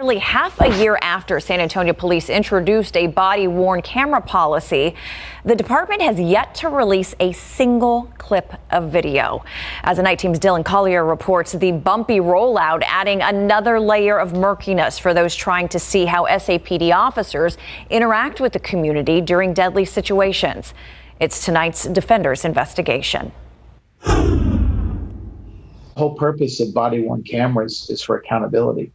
Nearly half a year after San Antonio police introduced a body-worn camera policy, the department has yet to release a single clip of video. As the Night Team's Dylan Collier reports, the bumpy rollout adding another layer of murkiness for those trying to see how SAPD officers interact with the community during deadly situations. It's tonight's Defenders investigation. The whole purpose of body-worn cameras is for accountability.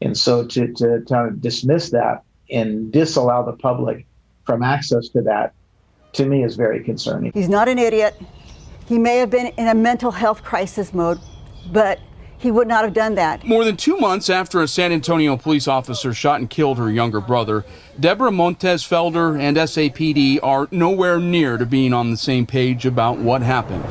And so to kind of dismiss that and disallow the public from access to that, to me, is very concerning. He's not an idiot. He may have been in a mental health crisis mode, but he would not have done that. More than 2 months after a San Antonio police officer shot and killed her younger brother, Deborah Montez-Felder and SAPD are nowhere near to being on the same page about what happened.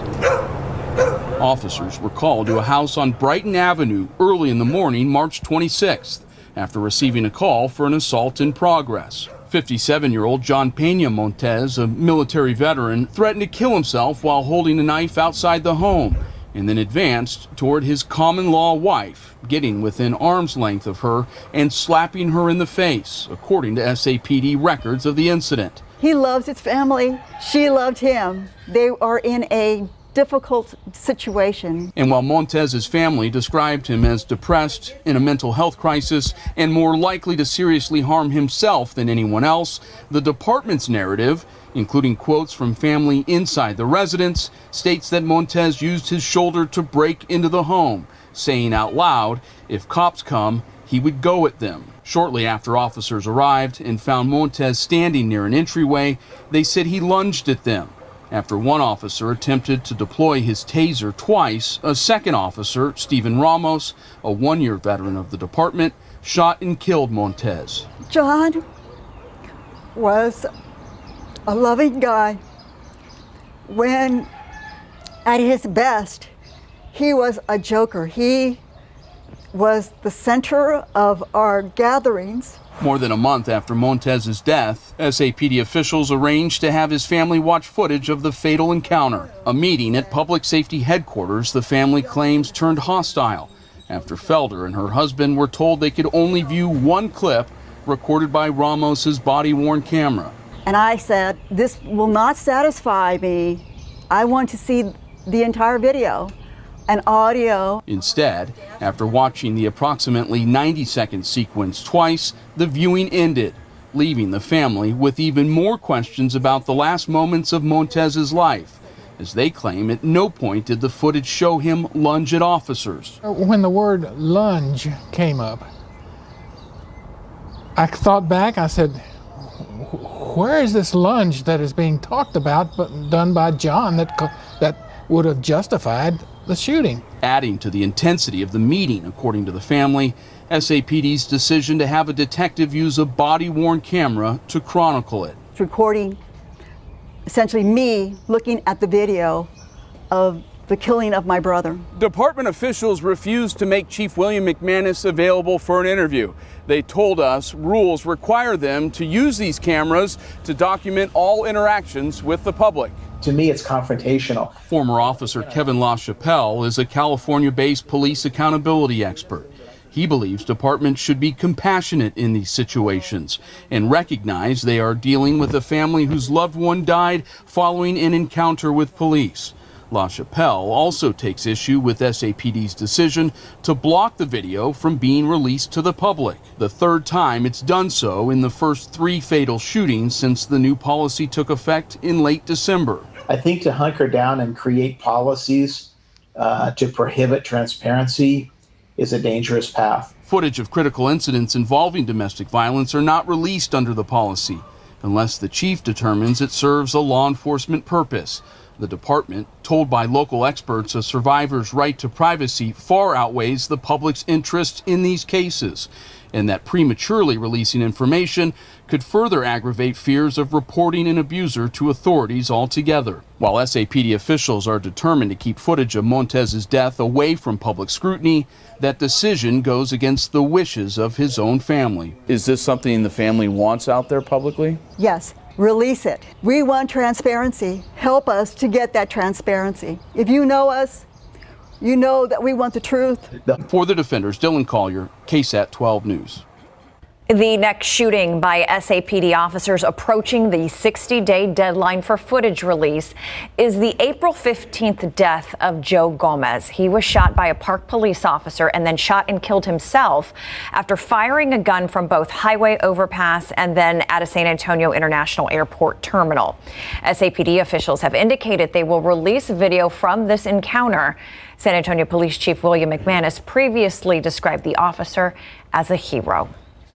Officers were called to a house on Brighton Avenue early in the morning, March 26th, after receiving a call for an assault in progress. 57-year-old John Pena Montez, a military veteran, threatened to kill himself while holding a knife outside the home, and then advanced toward his common-law wife, getting within arm's length of her and slapping her in the face, according to SAPD records of the incident. He loves his family. She loved him. They are in a difficult situation. And while Montez's family described him as depressed, in a mental health crisis, and more likely to seriously harm himself than anyone else, the department's narrative, including quotes from family inside the residence, states that Montez used his shoulder to break into the home, saying out loud, if cops come, he would go at them. Shortly after officers arrived and found Montez standing near an entryway, they said he lunged at them. After one officer attempted to deploy his taser twice, a second officer, Stephen Ramos, a one-year veteran of the department, shot and killed Montez. John was a loving guy. When at his best, he was a joker. He was the center of our gatherings. More than a month after Montez's death, SAPD officials arranged to have his family watch footage of the fatal encounter. A meeting at public safety headquarters the family claims turned hostile after Felder and her husband were told they could only view one clip recorded by Ramos's body-worn camera. And I said, this will not satisfy me. I want to see the entire video and audio. Instead, after watching the approximately 90-second sequence twice, the viewing ended, leaving the family with even more questions about the last moments of Montez's life, as they claim at no point did the footage show him lunge at officers. When the word lunge came up, I thought back, I said, where is this lunge that is being talked about but done by John that would have justified the shooting? Adding to the intensity of the meeting, according to the family, SAPD's decision to have a detective use a body-worn camera to chronicle it. It's recording essentially me looking at the video of the killing of my brother. Department officials refused to make Chief William McManus available for an interview. They told us rules require them to use these cameras to document all interactions with the public. To me, it's confrontational. Former officer Kevin LaChapelle is a California-based police accountability expert. He believes departments should be compassionate in these situations and recognize they are dealing with a family whose loved one died following an encounter with police. LaChapelle also takes issue with SAPD's decision to block the video from being released to the public, the third time it's done so in the first 3 fatal shootings since the new policy took effect in late December. I think to hunker down and create policies to prohibit transparency is a dangerous path. Footage of critical incidents involving domestic violence are not released under the policy unless the chief determines it serves a law enforcement purpose. The department, told by local experts a survivor's right to privacy far outweighs the public's interest in these cases, and that prematurely releasing information could further aggravate fears of reporting an abuser to authorities altogether. While SAPD officials are determined to keep footage of Montez's death away from public scrutiny, that decision goes against the wishes of his own family. Is this something the family wants out there publicly? Yes. Release it. We want transparency. Help us to get that transparency. If you know us, you know that we want the truth. For the Defenders, Dylan Collier, KSAT 12 News. The next shooting by SAPD officers approaching the 60-day deadline for footage release is the April 15th death of Joe Gomez. He was shot by a park police officer and then shot and killed himself after firing a gun from both highway overpass and then at a San Antonio International Airport terminal. SAPD officials have indicated they will release video from this encounter. San Antonio Police Chief William McManus previously described the officer as a hero.